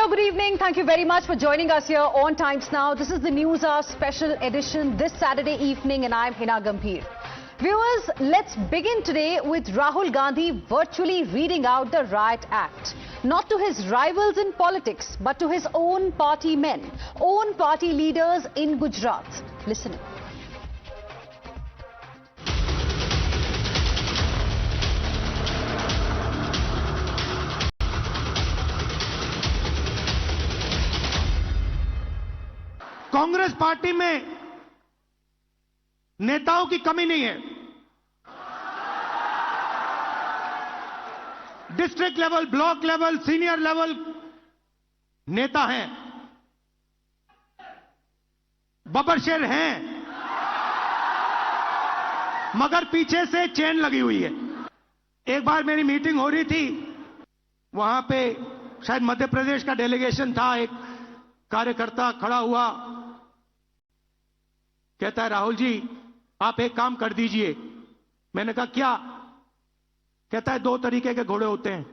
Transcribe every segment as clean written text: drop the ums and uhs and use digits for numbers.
Hello, good evening. Thank you very much for joining us here on Times Now. This is the News Hour special edition this Saturday evening, and I'm Hina Gambhir. Viewers, let's begin today with Rahul Gandhi virtually reading out the Riot Act. Not to his rivals in politics, but to his own party men, own party leaders in Gujarat. Listen. Congress party में नेताओं की कमी नहीं है। District level, block level, senior level नेता हैं, बबरशेर हैं, मगर पीछे से चेन लगी हुई है। एक बार मेरी मीटिंग हो रही थी, वहां पे शायद मध्य प्रदेश का डेलीगेशन था। एक कार्यकर्ता खड़ा हुआ, कहता है राहुल जी आप एक काम कर दीजिए। मैंने कहा क्या? कहता है दो तरीके के घोड़े होते हैं,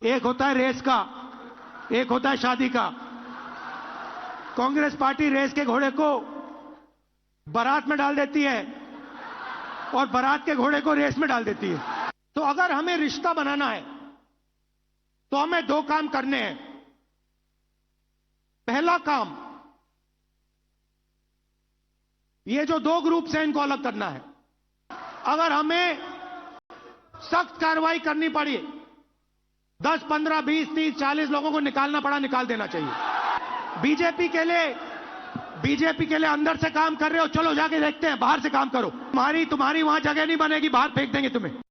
एक होता है रेस का, एक होता है शादी का। कांग्रेस पार्टी रेस के घोड़े को बारात में डाल देती है और बारात के घोड़े को रेस में डाल देती है। तो अगर हमें रिश्ता बनाना है तो हमें दो काम करने हैं। पहला काम, ये जो दो ग्रुप्स हैं इनको अलग करना है। अगर हमें सख्त कार्रवाई करनी पड़ी, 10, 15, 20, 30, 40 लोगों को निकालना पड़ा, निकाल देना चाहिए। बीजेपी के लिए अंदर से काम कर रहे हो, चलो जाके देखते हैं, बाहर से काम करो। तुम्हारी वहां जगह नहीं बनेगी, बाहर फेंक देंगे तुम्हें।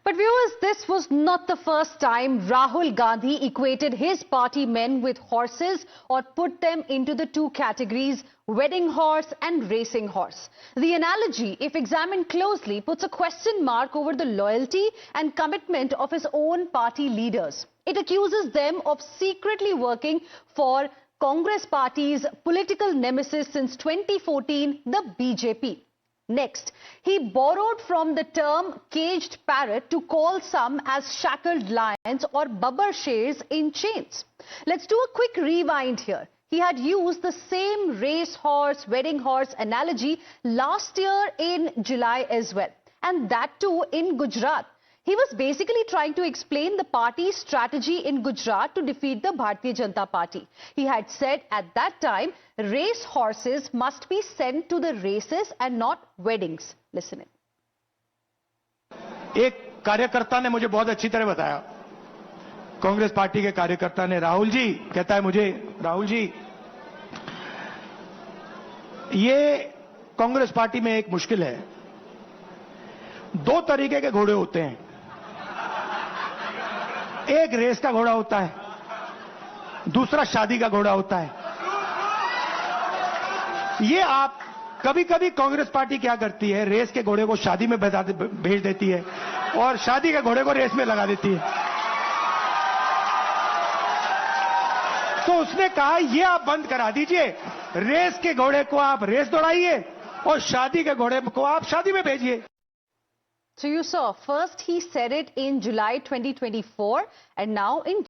But viewers, this was not the first time Rahul Gandhi equated his party men with horses or put them into the two categories, wedding horse and racing horse. The analogy, if examined closely, puts a question mark over the loyalty and commitment of his own party leaders. It accuses them of secretly working for Congress party's political nemesis since 2014, the BJP. Next, he borrowed from the term caged parrot to call some as shackled lions or babbar shares in chains. Let's do a quick rewind here. He had used the same race horse, wedding horse analogy last year in July as well, and that too in Gujarat. He was basically trying to explain the party's strategy in Gujarat to defeat the Bharatiya Janata Party. He had said at that time, race horses must be sent to the races and not weddings. Listen in. एक कार्यकर्ता ने मुझे बहुत अच्छी तरह बताया, Congress party के कार्यकर्ता ने, राहुल जी, कहता है मुझे, राहुल जी ये कांग्रेस पार्टी में एक मुश्किल है, दो तरीके के घोड़े होते हैं। एक रेस का घोड़ा होता है, दूसरा शादी का घोड़ा होता है। ये आप कभी कभी कांग्रेस पार्टी क्या करती है, रेस के घोड़े को शादी में भेज देती है और शादी के घोड़े को रेस में लगा देती है। तो उसने कहा ये आप बंद करा दीजिए, रेस के घोड़े को आप रेस दौड़ाइए और शादी के घोड़े को आप शादी में भेजिए। So you saw, first he said it in July 2024 and now in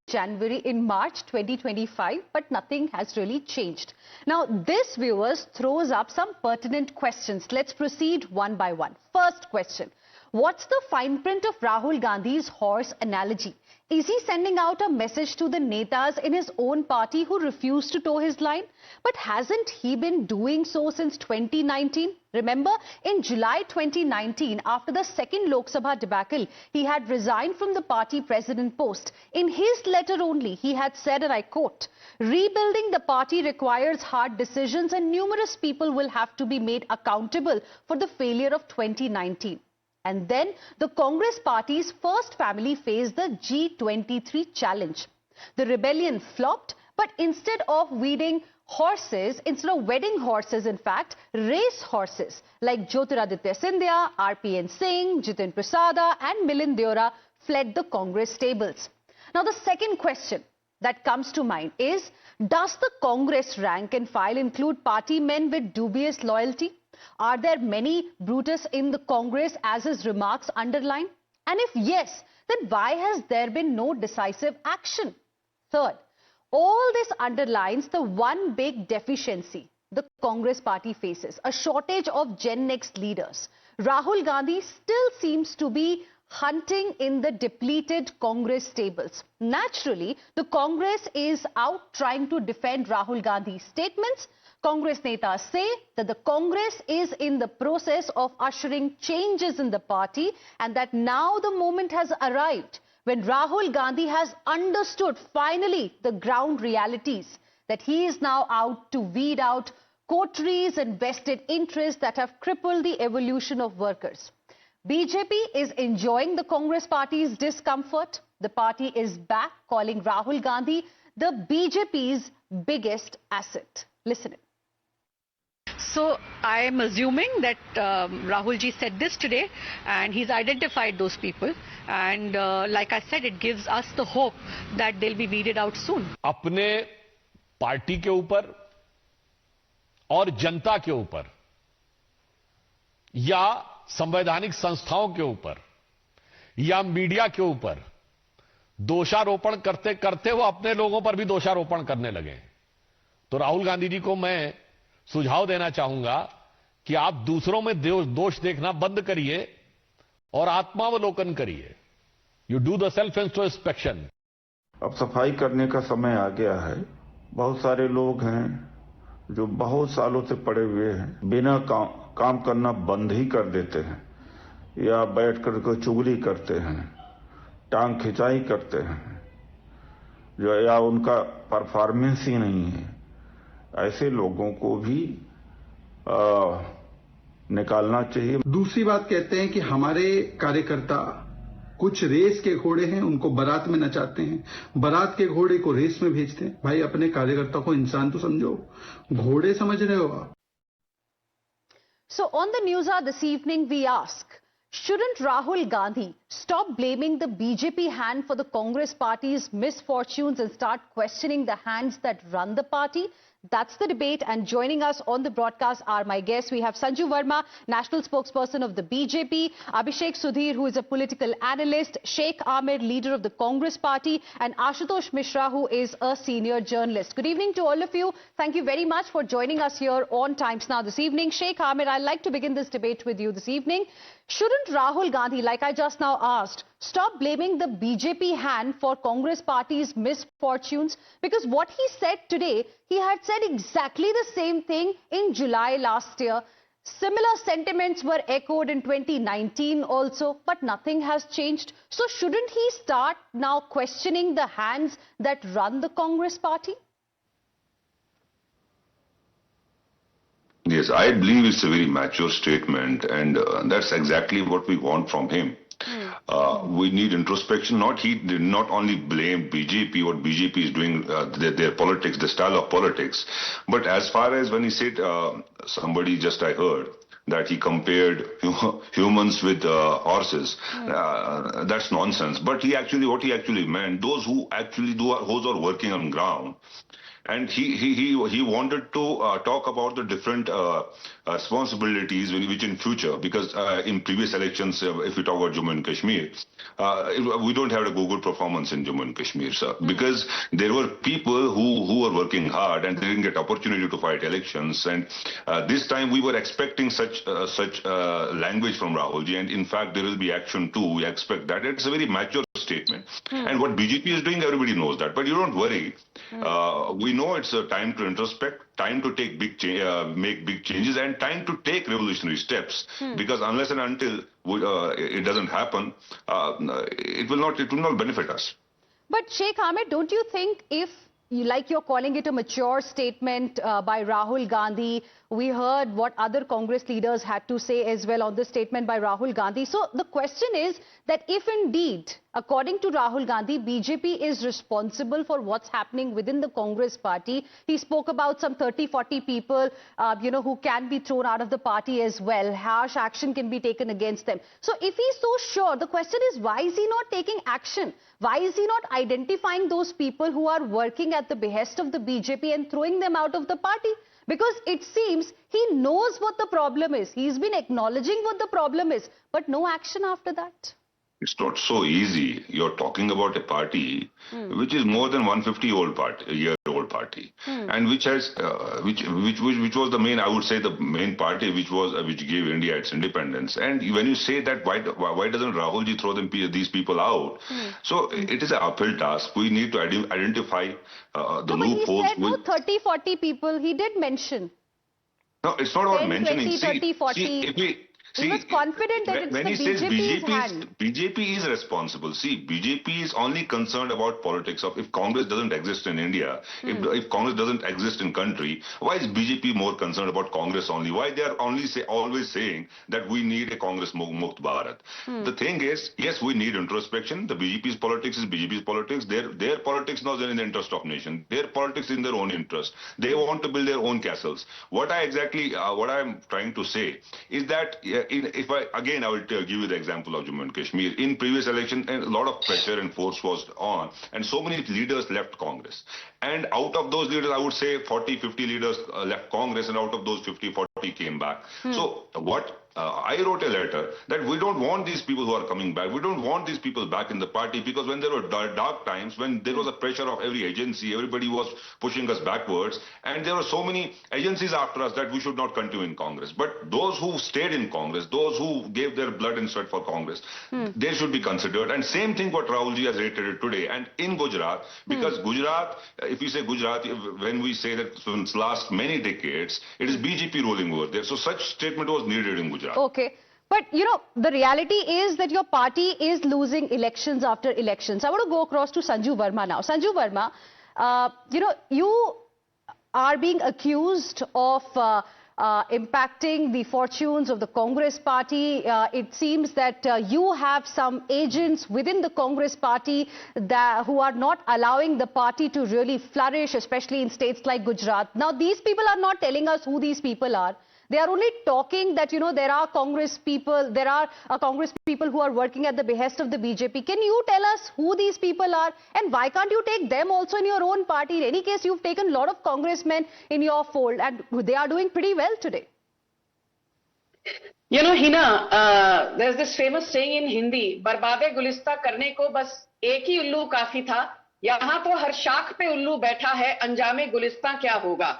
March 2025, but nothing has really changed. Now this, viewers, throws up some pertinent questions. Let's proceed one by one. First question, what's the fine print of Rahul Gandhi's horse analogy? Is he sending out a message to the netas in his own party who refused to toe his line? But hasn't he been doing so since 2019? Remember, in July 2019, after the second Lok Sabha debacle, he had resigned from the party president post. In his letter only, he had said, and I quote, "Rebuilding the party requires hard decisions and numerous people will have to be made accountable for the failure of 2019. And then the Congress party's first family faced the G23 challenge. The rebellion flopped, but instead of wedding horses, in fact, race horses like Jyotiraditya Scindia, RPN Singh, Jitin Prasada and Milind Deora fled the Congress stables. Now the second question that comes to mind is, does the Congress rank and file include party men with dubious loyalty? Are there many Brutus in the Congress, as his remarks underline? And if yes, then why has there been no decisive action? Third, all this underlines the one big deficiency the Congress party faces, a shortage of Gen Next leaders. Rahul Gandhi still seems to be hunting in the depleted Congress stables. Naturally, the Congress is out trying to defend Rahul Gandhi's statements. Congress netas say that the Congress is in the process of ushering changes in the party and that now the moment has arrived when Rahul Gandhi has understood finally the ground realities, that he is now out to weed out coteries and vested interests that have crippled the evolution of workers. BJP is enjoying the Congress party's discomfort. The party is back, calling Rahul Gandhi the BJP's biggest asset. Listen in. So I am assuming that Rahul ji said this today and he's identified those people, and like I said, it gives us the hope that they'll be weeded out soon. अपने party के ऊपर और जनता के ऊपर या संवैधानिक संस्थाओं के ऊपर या मीडिया के ऊपर दोषारोपण करते करते वो अपने लोगों पर भी दोषारोपण करने लगे। तो राहुल गांधी जी को मैं सुझाव देना चाहूंगा कि आप दूसरों में दोष देखना बंद करिए और आत्मावलोकन करिए। You do the self introspection. अब सफाई करने का समय आ गया है। बहुत सारे लोग हैं जो बहुत सालों से पड़े हुए हैं, बिना काम करना बंद ही कर देते हैं या बैठ कर को चुगली करते हैं, टांग खिंचाई करते हैं, जो या उनका परफॉर्मेंस ही नहीं है। ऐसे लोगों को भी निकालना चाहिए। दूसरी बात कहते हैं कि हमारे कार्यकर्ता कुछ रेस के घोड़े हैं, उनको बारात में नचाते हैं, बारात के घोड़े को रेस में भेजते हैं। भाई अपने कार्यकर्ता को इंसान तो समझो, घोड़े समझ रहे हो आप। So on the news hour this evening we ask, shouldn't Rahul Gandhi stop blaming the BJP hand for the Congress party's misfortunes and start questioning the hands that run the party? That's the debate, and joining us on the broadcast are my guests. We have Sanju Verma, national spokesperson of the BJP, Abhishek Sudhir, who is a political analyst, Sheikh Ahmed, leader of the Congress party, and Ashutosh Mishra, who is a senior journalist. Good evening to all of you. Thank you very much for joining us here on Times Now this evening. Sheikh Ahmed, I'd like to begin this debate with you this evening. Shouldn't Rahul Gandhi, like I just now asked, stop blaming the BJP hand for Congress party's misfortunes? Because what he said today, he had said exactly the same thing in July last year. Similar sentiments were echoed in 2019 also, but nothing has changed. So shouldn't he start now questioning the hands that run the Congress party? Yes, I believe it's a very mature statement, and that's exactly what we want from him. We need introspection. He did not only blame BJP, what BJP is doing, their politics, the style of politics, but as far as when he said, somebody just I heard, that he compared humans with horses. That's nonsense. But what he actually meant, those who actually those are working on ground. And he wanted to talk about the different responsibilities which in future, because in previous elections, if we talk about Jammu and Kashmir, we don't have a good performance in Jammu and Kashmir, sir, because there were people who were working hard and they didn't get opportunity to fight elections. And this time we were expecting such language from Rahul ji, and in fact there will be action too. We expect that. It's a very mature statement. And what BJP is doing, everybody knows that. But you don't worry. We know it's a time to introspect, time to take make big changes, and time to take revolutionary steps. Because unless and until it doesn't happen, it will not benefit us. But Sheikh Ahmed, don't you think if, like you're calling it a mature statement by Rahul Gandhi, we heard what other Congress leaders had to say as well on this statement by Rahul Gandhi. So the question is that if indeed, according to Rahul Gandhi, BJP is responsible for what's happening within the Congress party. He spoke about some 30-40 people, who can be thrown out of the party as well. Harsh action can be taken against them. So if he's so sure, the question is, why is he not taking action? Why is he not identifying those people who are working at the behest of the BJP and throwing them out of the party? Because it seems he knows what the problem is. He's been acknowledging what the problem is, but no action after that. It's not so easy. You're talking about a party which is more than 150-year-old party, and which has which was the main, I would say, the main party which gave India its independence. And when you say that, why doesn't Rahulji throw these people out? So it is an uphill task. We need to identify the loopholes. He said 30, 40 people. He did mention. No, it's not about 10, mentioning. 20, 30, 40. He was confident that it's when the he says BJP's hand. BJP is responsible. See, BJP is only concerned about politics of if Congress doesn't exist in India, if Congress doesn't exist in country, why is BJP more concerned about Congress only? Why they are always saying that we need a Congress Mukt Bharat? The thing is, yes, we need introspection. The BJP's politics is BJP's politics. Their politics not in the interest of nation. Their politics in their own interest. They want to build their own castles. What I'm trying to say is that I will give you the example of Jammu and Kashmir. In previous election, a lot of pressure and force was on, and so many leaders left Congress. And out of those leaders, I would say 40, 50 leaders left Congress, and out of those 50, 40 came back. So I wrote a letter that we don't want these people who are coming back. We don't want these people back in the party, because when there were dark times, when there was a pressure of every agency, everybody was pushing us backwards, and there were so many agencies after us that we should not continue in Congress. But those who stayed in Congress, those who gave their blood and sweat for Congress, they should be considered. And same thing what Rahulji has reiterated today. And in Gujarat, because Gujarat, if you say Gujarat, when we say that since last many decades, it is BJP ruling over there. So such statement was needed in Gujarat. Okay. But, the reality is that your party is losing elections after elections. I want to go across to Sanju Verma now. Sanju Verma, you are being accused of impacting the fortunes of the Congress party. It seems that you have some agents within the Congress party who are not allowing the party to really flourish, especially in states like Gujarat. Now, these people are not telling us who these people are. They are only talking that, there are Congress people who are working at the behest of the BJP. Can you tell us who these people are, and why can't you take them also in your own party? In any case, you've taken a lot of congressmen in your fold, and they are doing pretty well today. Hina, there's this famous saying in Hindi, बर्बादे गुलिस्ता करने को बस एक ही उल्लू काफी था, यहाँ तो हर शाख पे उल्लू बैठा है, अंजामे गुलिस्ता क्या होगा?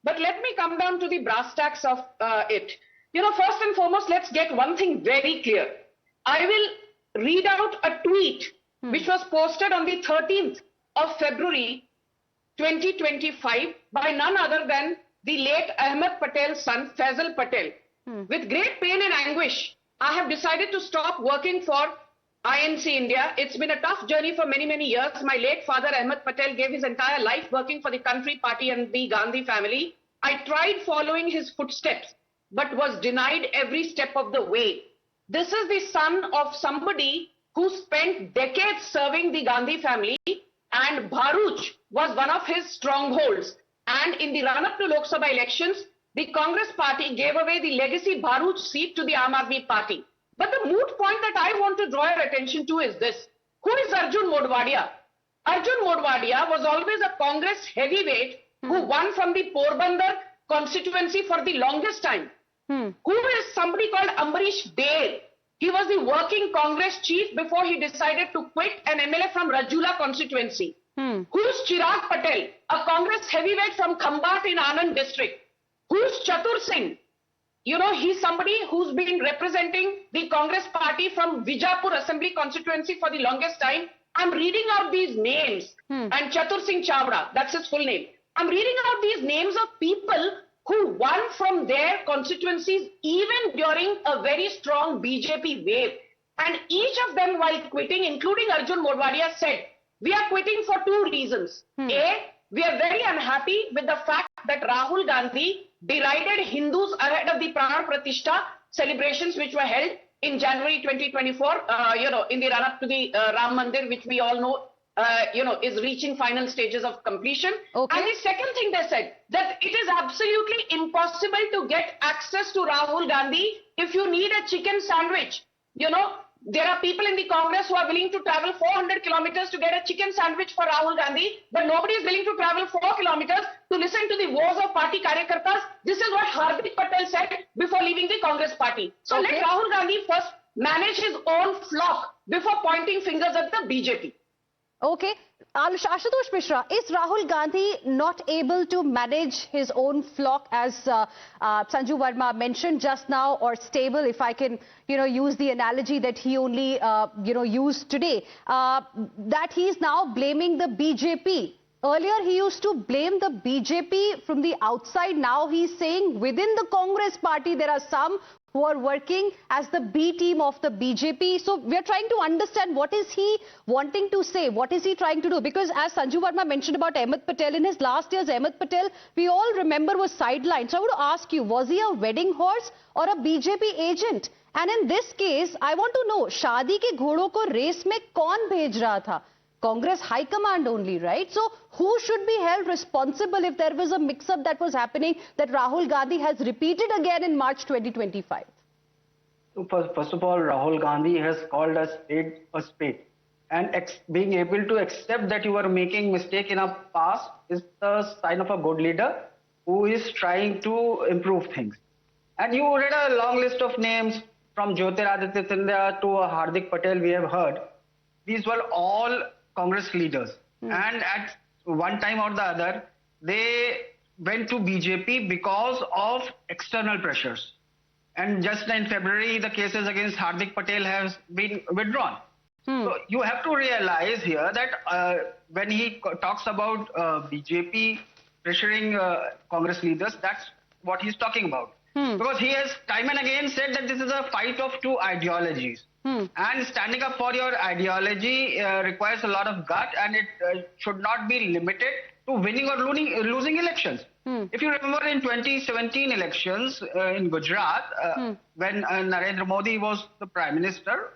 But let me come down to the brass tacks of it. First and foremost, let's get one thing very clear. I will read out a tweet which was posted on the 13th of February 2025 by none other than the late Ahmed Patel's son, Faisal Patel. With great pain and anguish, I have decided to stop working for INC India. It's been a tough journey for many, many years. My late father, Ahmed Patel, gave his entire life working for the country, party and the Gandhi family. I tried following his footsteps, but was denied every step of the way. This is the son of somebody who spent decades serving the Gandhi family, and Bharuch was one of his strongholds. And in the run-up to Lok Sabha elections, the Congress party gave away the legacy Bharuch seat to the Aam Aadmi party. But the moot point that I want to draw your attention to is this. Who is Arjun Modwadia? Arjun Modwadia was always a Congress heavyweight who won from the Porbandar constituency for the longest time. Who is somebody called Amrish Dale? He was the working Congress chief before he decided to quit, an MLA from Rajula constituency. Who is Chirag Patel? A Congress heavyweight from Khambat in Anand district. Who is Chatur Singh? He's somebody who's been representing the Congress party from Vijapur Assembly constituency for the longest time. I'm reading out these names. And Chatur Singh Chavda, that's his full name. I'm reading out these names of people who won from their constituencies even during a very strong BJP wave. And each of them, while quitting, including Arjun Modwadia, said, we are quitting for two reasons. A, we are very unhappy with the fact that Rahul Gandhi derided Hindus ahead of the Pran Pratishtha celebrations which were held in January 2024, in the run-up to the Ram Mandir, which we all know, is reaching final stages of completion. Okay. And the second thing they said, that it is absolutely impossible to get access to Rahul Gandhi if you need a chicken sandwich. There are people in the Congress who are willing to travel 400 kilometers to get a chicken sandwich for Rahul Gandhi, but nobody is willing to travel 4 kilometers to listen to the woes of party karyakartas. This is what Hardik Patel said before leaving the Congress party. So let Rahul Gandhi first manage his own flock before pointing fingers at the BJP. Okay. Ashutosh Mishra, is Rahul Gandhi not able to manage his own flock, as Sanju Verma mentioned just now, or stable, if I can, use the analogy that he only, used today, that he's now blaming the BJP? Earlier, he used to blame the BJP from the outside. Now he's saying within the Congress party, there are some who are working as the B team of the BJP. So we're trying to understand, what is he wanting to say? What is he trying to do? Because as Sanju Verma mentioned about Ahmed Patel, in his last years, Ahmed Patel, we all remember, was sidelined. So I would ask you, was he a wedding horse or a BJP agent? And in this case, I want to know, शादी के घोड़ों को race में कौन भेज रहा था? Congress High Command only, right? So who should be held responsible if there was a mix-up that was happening that Rahul Gandhi has repeated again in March 2025? So first of all, Rahul Gandhi has called a spade. And being able to accept that you are making mistake in a past is the sign of a good leader who is trying to improve things. And you read a long list of names from Jyotiraditya Scindia to Hardik Patel we have heard. These were all Congress leaders, and at one time or the other, they went to BJP because of external pressures. And just in February, the cases against Hardik Patel has been withdrawn. So you have to realize here that when he talks about BJP pressuring Congress leaders, that's what he's talking about. Because he has time and again said that this is a fight of two ideologies. And standing up for your ideology requires a lot of gut, and it should not be limited to winning or losing elections. If you remember in 2017 elections in Gujarat, when Narendra Modi was the Prime Minister,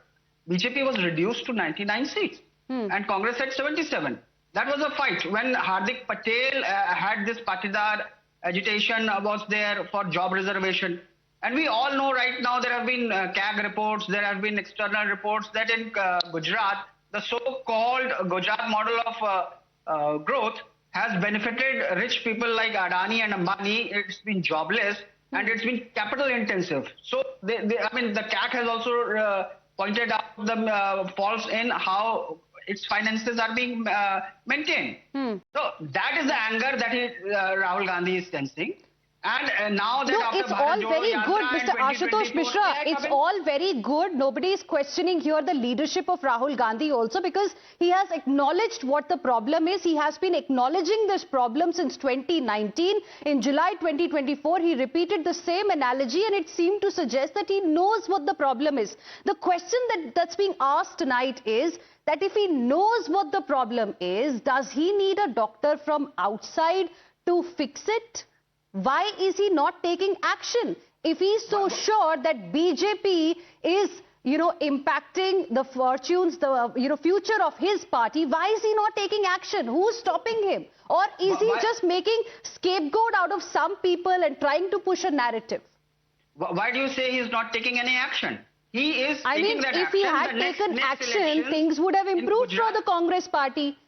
BJP was reduced to 99 seats and Congress had 77. That was a fight when Hardik Patel had this Patidar agitation was there for job reservation. And we all know right now there have been CAG reports, there have been external reports that in Gujarat, the so-called Gujarat model of growth has benefited rich people like Adani and Ambani. It's been jobless and it's been capital intensive. So, I mean, the CAG has also pointed out the faults in how its finances are being maintained. So that is the anger that Rahul Gandhi is sensing. And now that no, it's all very good, Mr. Ashutosh Mishra. It's all very good. Nobody is questioning here the leadership of Rahul Gandhi also, because he has acknowledged what the problem is. He has been acknowledging this problem since 2019. In July 2024, he repeated the same analogy, and it seemed to suggest that he knows what the problem is. The question that's being asked tonight is that if he knows what the problem is, does he need a doctor from outside to fix it? Why is he not taking action? If he's so sure that BJP is, impacting the fortunes, the, future of his party, why is he not taking action? Who's stopping him? Or is he just making scapegoat out of some people and trying to push a narrative? Why do you say he's not taking any action? He is taking that action. If he had taken action, things would have improved for the Congress party.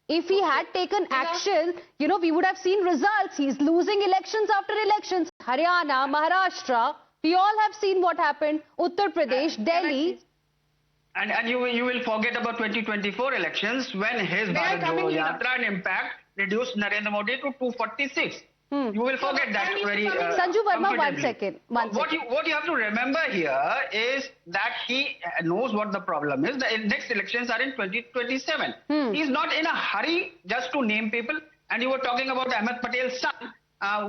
If he had taken action, we would have seen results. He's losing elections after elections. Haryana, Maharashtra, we all have seen what happened. Uttar Pradesh, Delhi. And you will forget about 2024 elections when his Bharat Jodo Yatra and impact reduced Narendra Modi to 246. You will forget that very Sanju Verma, one second. What you have to remember here is that he knows what the problem is. The next elections are in 2027. He's not in a hurry just to name people. And you were talking about Ahmed Patel's son.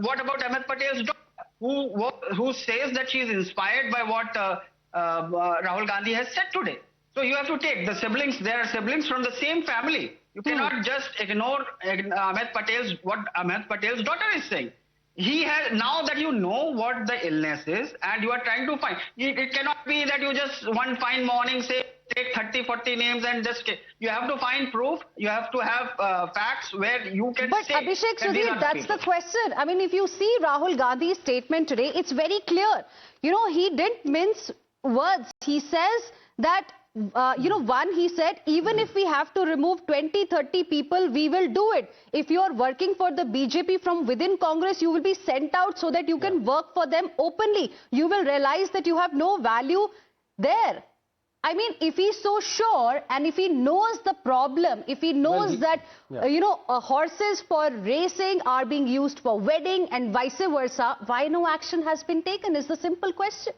What about Ahmed Patel's daughter, who says that she is inspired by what Rahul Gandhi has said today? So you have to take the siblings. They are siblings from the same family. You cannot just ignore what Ahmed Patel's daughter is saying. He has, now that you know what the illness is and you are trying to find, it cannot be that you just one fine morning say, take 30, 40 names and just, you have to find proof, you have to have facts where you can but say. But Abhishek Sudhir, that's the question. I mean, if you see Rahul Gandhi's statement today, it's very clear. He didn't mince words. He says that he said, even if we have to remove 20, 30 people, we will do it. If you are working for the BJP from within Congress, you will be sent out so that you can work for them openly. You will realize that you have no value there. I mean, if he's so sure and if he knows the problem, if he knows that, horses for racing are being used for wedding and vice versa, why no action has been taken is the simple question.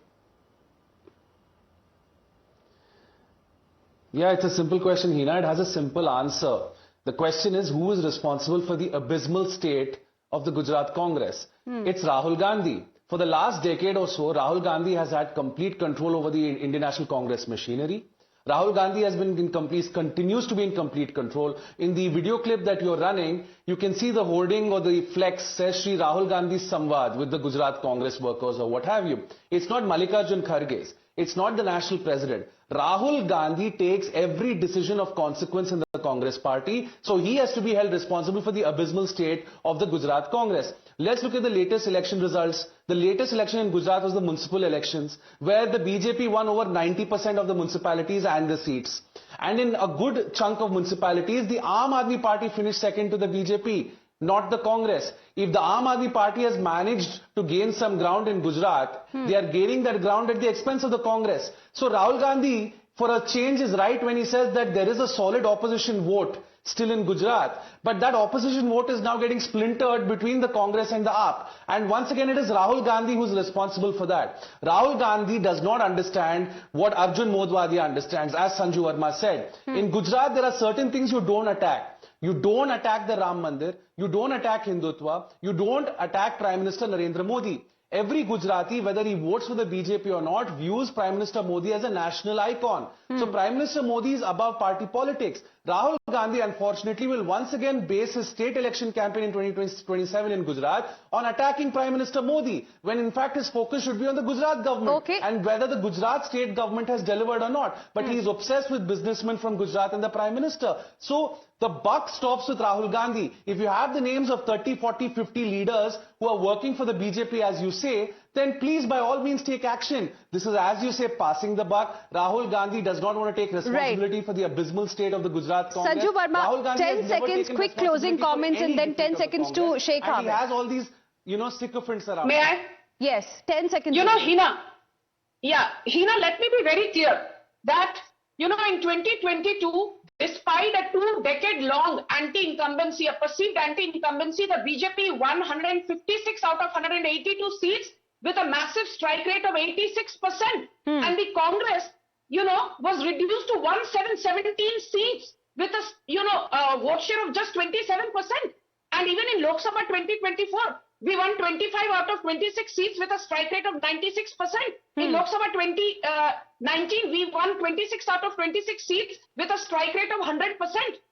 Yeah, it's a simple question, Hina. It has a simple answer. The question is, who is responsible for the abysmal state of the Gujarat Congress? It's Rahul Gandhi. For the last decade or so, Rahul Gandhi has had complete control over the Indian National Congress machinery. Rahul Gandhi has been continues to be in complete control. In the video clip that you're running, you can see the hoarding or the flex says Shri Rahul Gandhi Samvad with the Gujarat Congress workers or what have you. It's not Mallikarjun Kharge's. It's not the national president. Rahul Gandhi takes every decision of consequence in the Congress party. So he has to be held responsible for the abysmal state of the Gujarat Congress. Let's look at the latest election results. The latest election in Gujarat was the municipal elections, where the BJP won over 90% of the municipalities and the seats. And in a good chunk of municipalities, the Aam Aadmi Party finished second to the BJP, not the Congress. If the Aam Aadmi Party has managed to gain some ground in Gujarat, they are gaining that ground at the expense of the Congress. So Rahul Gandhi, for a change, is right when he says that there is a solid opposition vote still in Gujarat. But that opposition vote is now getting splintered between the Congress and the AAP. And once again, it is Rahul Gandhi who is responsible for that. Rahul Gandhi does not understand what Arjun Modwadia understands, as Sanju Verma said. In Gujarat, there are certain things you don't attack. You don't attack the Ram Mandir. You don't attack Hindutva. You don't attack Prime Minister Narendra Modi. Every Gujarati, whether he votes for the BJP or not, views Prime Minister Modi as a national icon. So Prime Minister Modi is above party politics. Rahul Gandhi, unfortunately, will once again base his state election campaign in 2027 in Gujarat on attacking Prime Minister Modi, when in fact his focus should be on the Gujarat government and whether the Gujarat state government has delivered or not. But he is obsessed with businessmen from Gujarat and the Prime Minister. So the buck stops with Rahul Gandhi. If you have the names of 30, 40, 50 leaders who are working for the BJP, as you say, then please, by all means, take action. This is, as you say, passing the buck. Rahul Gandhi does not want to take responsibility for the abysmal state of the Gujarat Congress. Sanju Verma, 10 seconds, quick closing comments, and then 10 seconds to Sheikh Ahmed. He has all these, sycophants around. May I? Yes, 10 seconds. Hina, let me be very clear that, in 2022, despite a 2-decade-long anti-incumbency, a perceived anti-incumbency, the BJP won 156 out of 182 seats with a massive strike rate of 86%. And the Congress, was reduced to 1717 seats with a vote share of just 27%. And even in Lok Sabha 2024, we won 25 out of 26 seats with a strike rate of 96%. In Lok Sabha 2019, we won 26 out of 26 seats with a strike rate of 100%.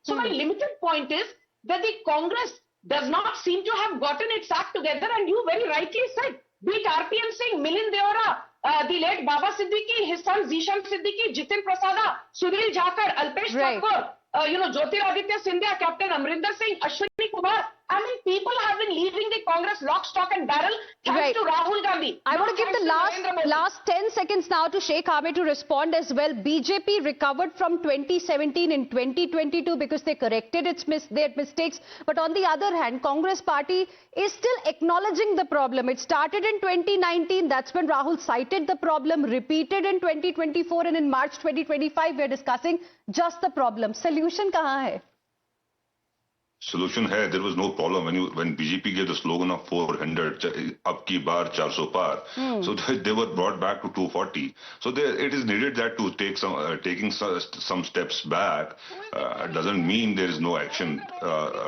So my limited point is that the Congress does not seem to have gotten its act together. And you very rightly said, be it RPN Singh, Milind Deora, the late Baba Siddiqui, his son Zishan Siddiqui, Jitin Prasada, Sunil Jakar, Alpesh Thakur, Jyotiraditya Scindia, Captain Amrinder Singh, Ashwini Kumar. I mean, people have been leaving the Congress lock, stock and barrel thanks to Rahul Gandhi. I want to give the last 10 seconds now to Sheikh Ahmed to respond as well. BJP recovered from 2017 in 2022 because they corrected their mistakes. But on the other hand, Congress party is still acknowledging the problem. It started in 2019. That's when Rahul cited the problem, repeated in 2024, and in March 2025, we're discussing just the problem. Solution kahan hai? Solution hai, there was no problem when BJP gave the slogan of 400, ab ki baar 400 par. So they were brought back to 240. So it is needed that to take taking some steps back doesn't mean there is no action.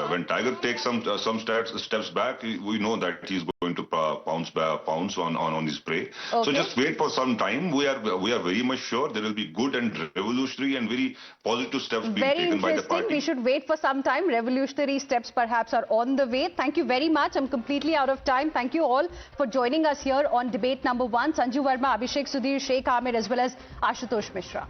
When Tiger takes some steps back, we know that he's going to pounce on his prey. So just wait for some time. We are very much sure there will be good and revolutionary and very positive steps being taken by the party. We should wait for some time. Revolutionary steps perhaps are on the way. Thank you very much. I'm completely out of time. Thank you all for joining us here on debate number 1. Sanju Verma, Abhishek Sudhir, Sheikh Ahmed, as well as Ashutosh Mishra.